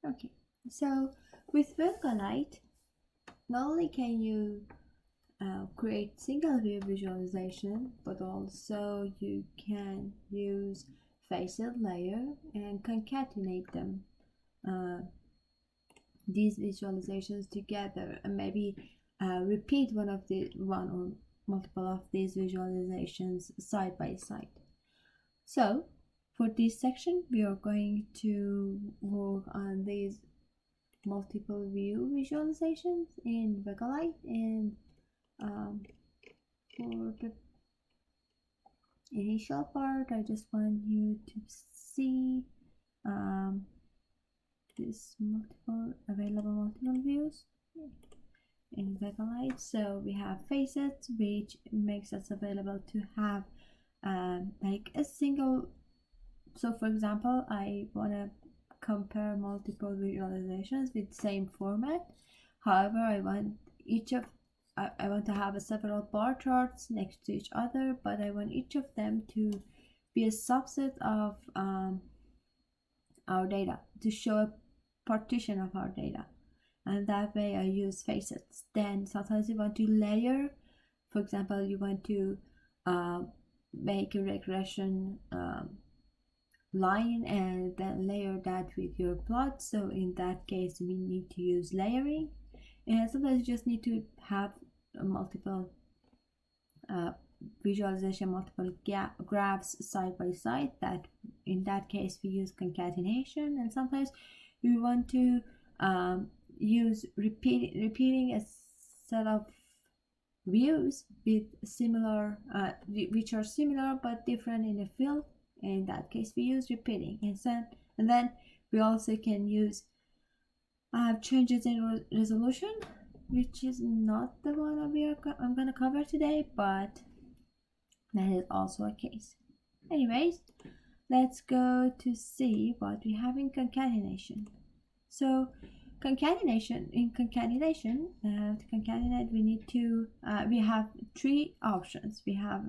Okay, so with Vega-Lite, not only can you create single view visualization, but also you can use facet layer and concatenate them, these visualizations together, and maybe repeat one or multiple of these visualizations side by side. So for this section, we are going to work on these multiple view visualizations in Vega-Lite, and for the initial part, I just want you to see this available multiple views in Vega-Lite. So we have facets, which makes us available to have like a single. So for example, I want to compare multiple visualizations with same format. However, I want to have several bar charts next to each other, but I want each of them to be a subset of our data, to show a partition of our data, and that way I use facets. Then sometimes you want to layer. For example, you want to make a regression line and then layer that with your plot. So in that case, we need to use layering. And sometimes you just need to have multiple visualization, multiple graphs side by side. That in that case we use concatenation. And sometimes we want to use repeating a set of views with similar which are similar but different in the field. In that case we use repeating. And then we also can use changes in resolution, which is not the one I'm going to cover today, but that is also a case. Anyways, let's go to see what we have in concatenation. So in concatenation, to concatenate, we need to we have three options. We have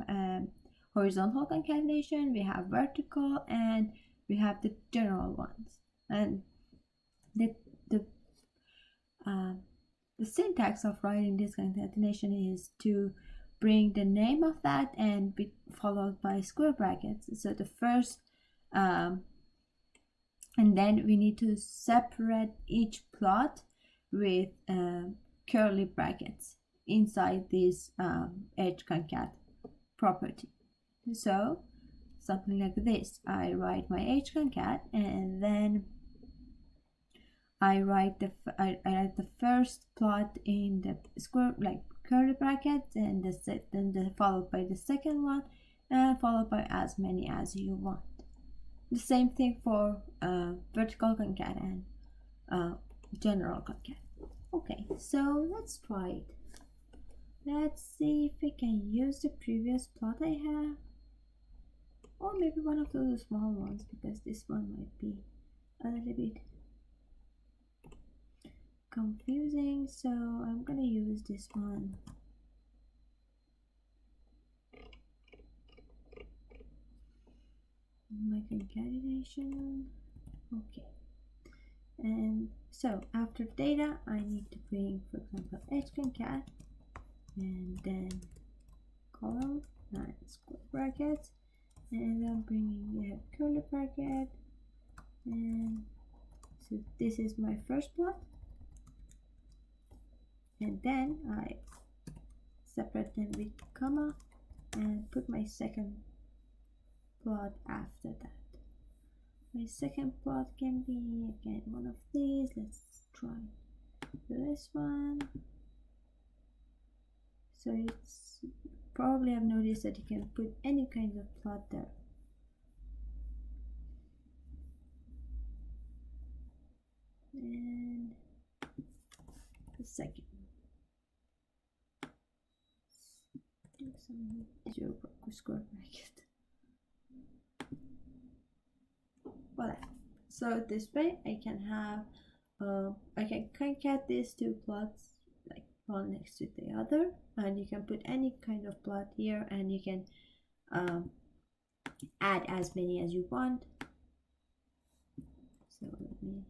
horizontal concatenation, we have vertical, and we have the general ones. And the syntax of writing this concatenation is to bring the name of that and be followed by square brackets. So the first and then we need to separate each plot with curly brackets inside this edge concat property. So something like this. I write my edge concat, and then I write the first plot in the square, like curly brackets, and then followed by the second one, and followed by as many as you want. The same thing for vertical concat and general concat. Okay, so let's try it. Let's see if we can use the previous plot I have, or maybe one of those small ones, because this one might be a little bit confusing. So I'm gonna use this one. My concatenation. Okay, and so after data I need to bring, for example, edge concat, and then column and square brackets, and I'm bringing a curly bracket, and so this is my first plot, and then I separate them with comma and put my second plot after that. My second plot can be again one of these. Let's try this one. So it's probably have noticed that you can put any kind of plot there. And the second. Do some square bracket. Voila. So this way I can have I can concat these two plots like one next to the other, and you can put any kind of plot here, and you can add as many as you want. So let me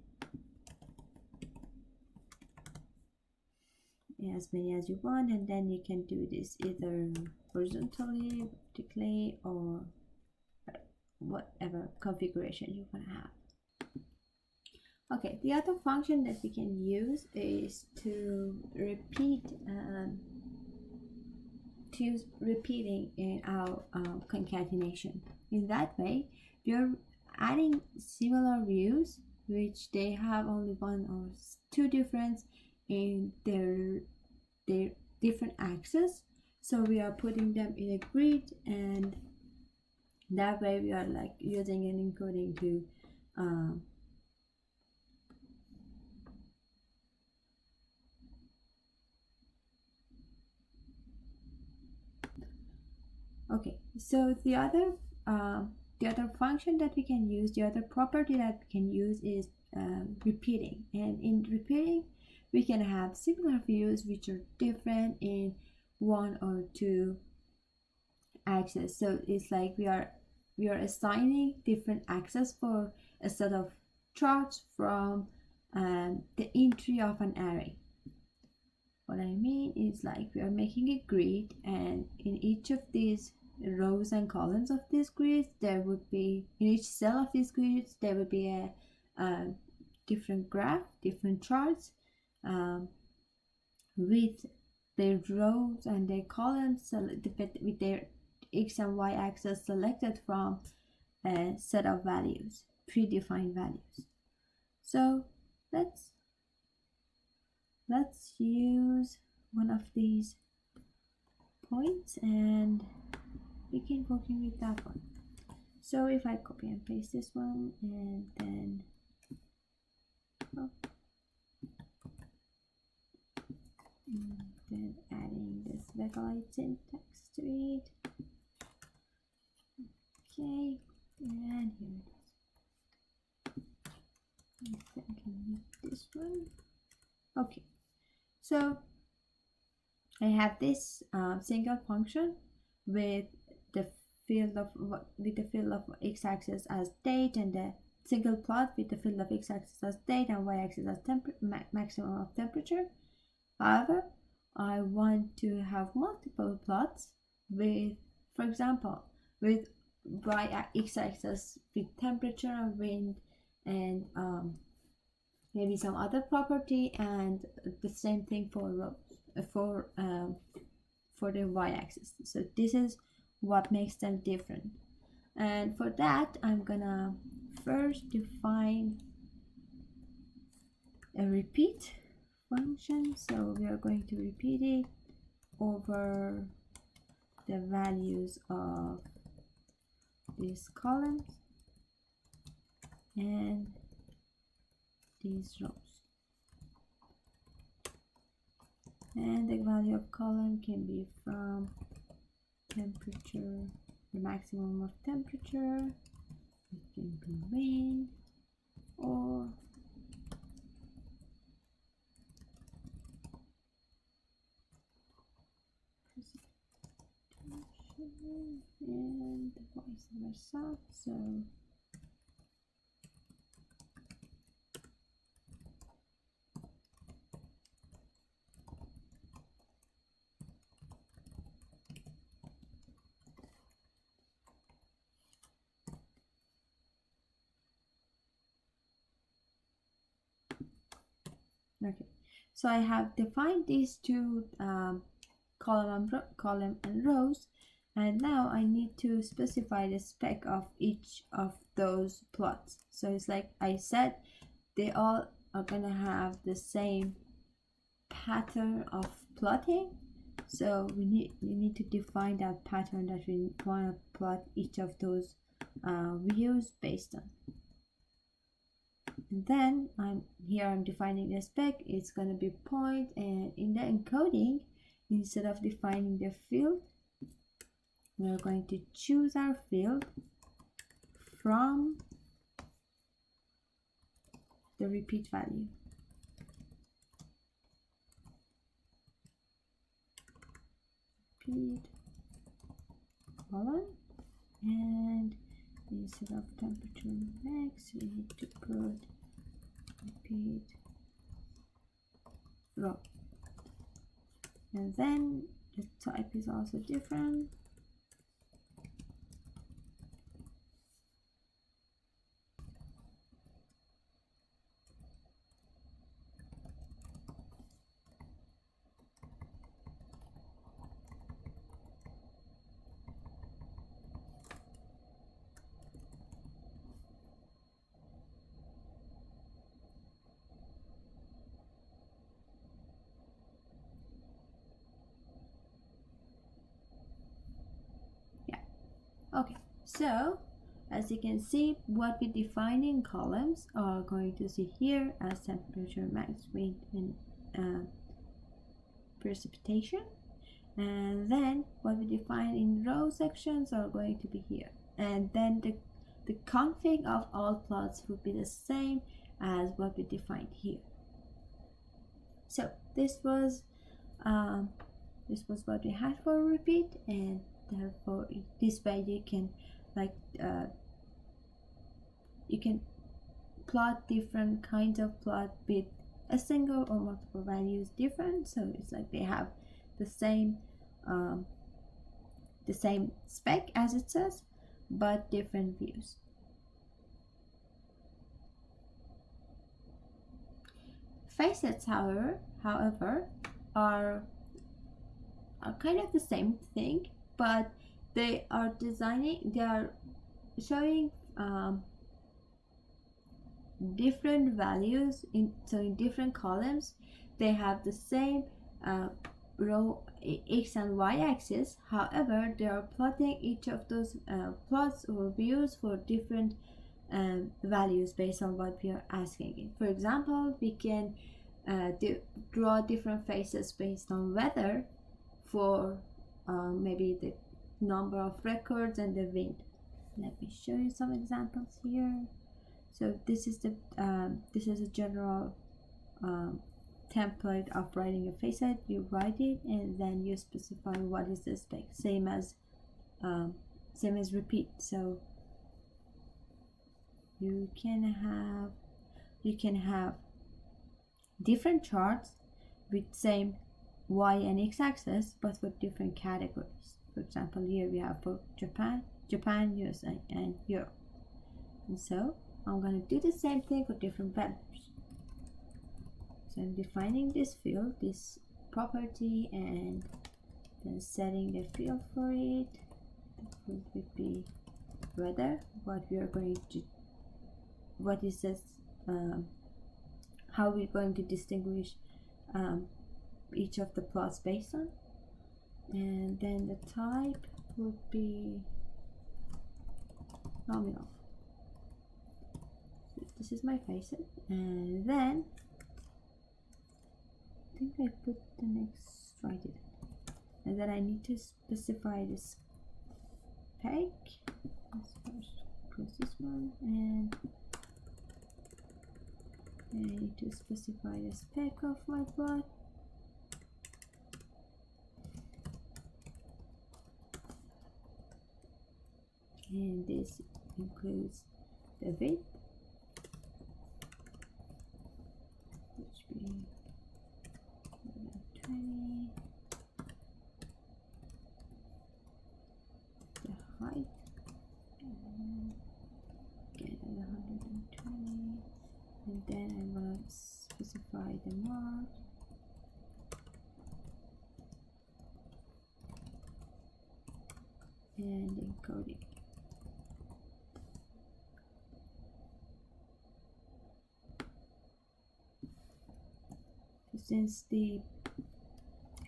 as many as you want, and then you can do this either horizontally, vertically, or whatever configuration you want to have. Okay, the other function that we can use is to repeat, to use repeating in our concatenation. In that way, we are adding similar views which they have only one or two difference in their different axes. So we are putting them in a grid, and that way we are like using an encoding to okay, so the other function that we can use, the other property that we can use is repeating. And in repeating, we can have similar views which are different in one or two axes. So it's like we are assigning different axes for a set of charts from the entry of an array. What I mean is like we are making a grid, and in each of these rows and columns of these grids, there would be, in each cell of these grids, there would be a different graph, different charts with their rows and their columns with their x and y axis selected from a set of values, predefined values. So let's use one of these points and begin working with that one. So if I copy and paste this one, and then adding this Vega-Lite syntax to it. Okay, and here it is. I think I need this one. Okay, so I have this single function with the field of x-axis as date, and the single plot with the field of x-axis as date and y-axis as maximum of temperature. However, I want to have multiple plots with, for example, with x-axis with temperature, wind, and maybe some other property, and the same thing for rows for the y-axis. So this is what makes them different, and for that I'm gonna first define a repeat function. So we are going to repeat it over the values of these columns and these rows, and the value of column can be from temperature, the maximum of temperature, it can be wind, or precipitation, and vice versa. So okay, so I have defined these two column and rows, and now I need to specify the spec of each of those plots. So it's like I said, they all are gonna have the same pattern of plotting, so we need to define that pattern that we want to plot each of those views based on. And then I'm defining the spec. It's going to be point, and in the encoding, instead of defining the field, we're going to choose our field from the repeat value. Repeat column, and instead of temperature max, we need to put repeat row. and then the type is also different. Okay, so as you can see, what we define in columns are going to see here as temperature, max, wind, and precipitation. And then what we define in row sections are going to be here. And then the config of all plots would be the same as what we defined here. So this was what we had for repeat, and therefore this way you can you can plot different kinds of plot with a single or multiple values different, so it's like they have the same spec as it says, but different views. Facets, however, are kind of the same thing, but they are showing different values in different columns. They have the same row x and y axis, however they are plotting each of those plots or views for different values based on what we are asking. For example, we can draw different faces based on weather for maybe the number of records and the wind. Let me show you some examples here. So this is a general template of writing a facet. You write it and then you specify what is the spec, same as repeat. So you can have different charts with same y and x axis, but for different categories. For example, here we have for Japan, USA, and Europe. And so I'm going to do the same thing for different values. So I'm defining this field, this property, and then setting the field for it. It would be weather. How we're going to distinguish each of the plots based on. And then the type would be nominal. So this is my facet, and then I think I put the next right it, and then I need to specify this spec. Let's first close this one, and I need to specify the spec of my plot. And this includes the width, which be 20, the height, again 120, and then I'm going to specify the mark. And encoding. Since the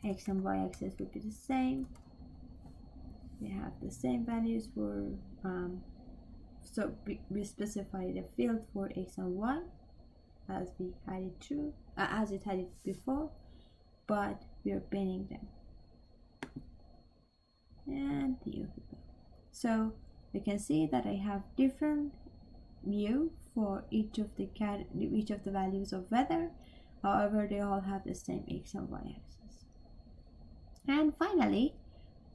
x and y axis would be the same, we have the same values for so we specify the field for x and y as we had it true as it had it before, but we are binning them. And here we go. So we can see that I have different view for each of the values of weather. However, they all have the same x and y axis. And finally,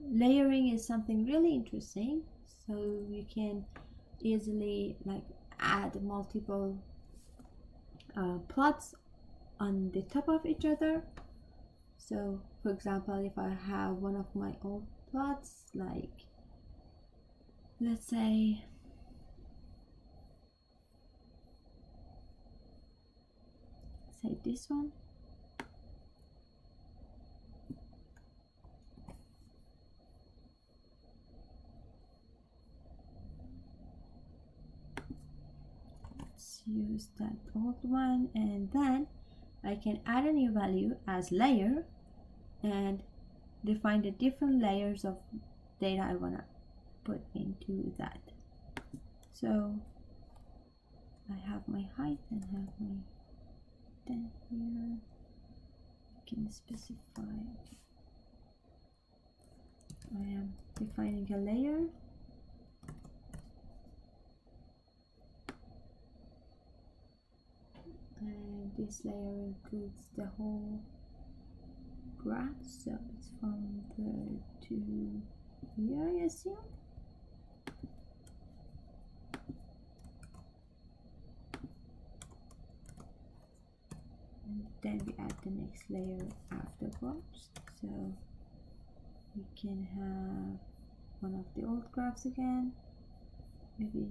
layering is something really interesting. So you can easily add multiple plots on the top of each other. So for example, if I have one of my old plots, like let's say this one, let's use that old one, and then I can add a new value as layer and define the different layers of data I want to put into that. So I have my height and have my then here I can specify. I am defining a layer, and this layer includes the whole graph, so it's from there to here, I assume. And then we add the next layer afterwards. So we can have one of the old graphs again, maybe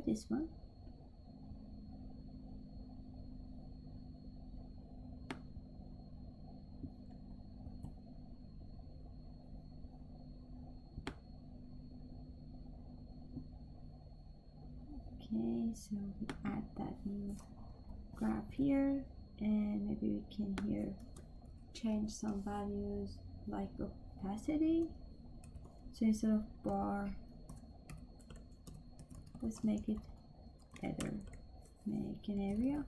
this one. Okay, so we add that new graph here, and maybe we can here change some values like opacity. So instead of bar, let's make it header, make an area,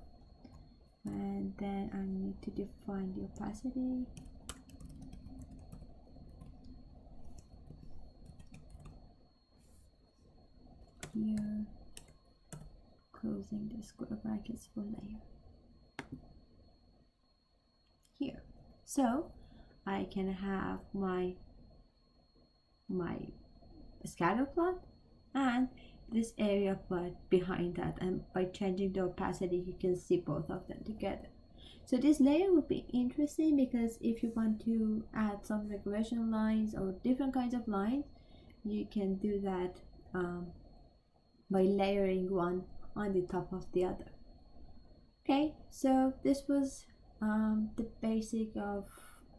and then I need to define the opacity. Here, closing the square brackets for layer here. So I can have my scatter plot and this area plot behind that, and by changing the opacity you can see both of them together. So this layer would be interesting because if you want to add some regression lines or different kinds of lines, you can do that by layering one on the top of the other. Okay, so this was the basic of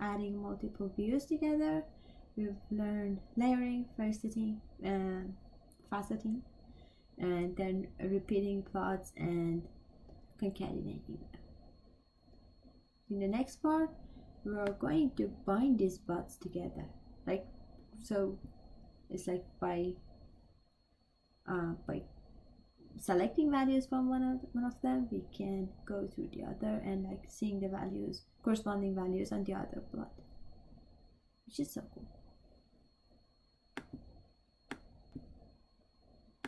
adding multiple views together. We've learned layering, faceting, faceting, and then repeating plots and concatenating them. In the next part, we're going to bind these plots together. Like, so it's like by selecting values from one of them, we can go through the other and like seeing the values, corresponding values on the other plot, which is so cool.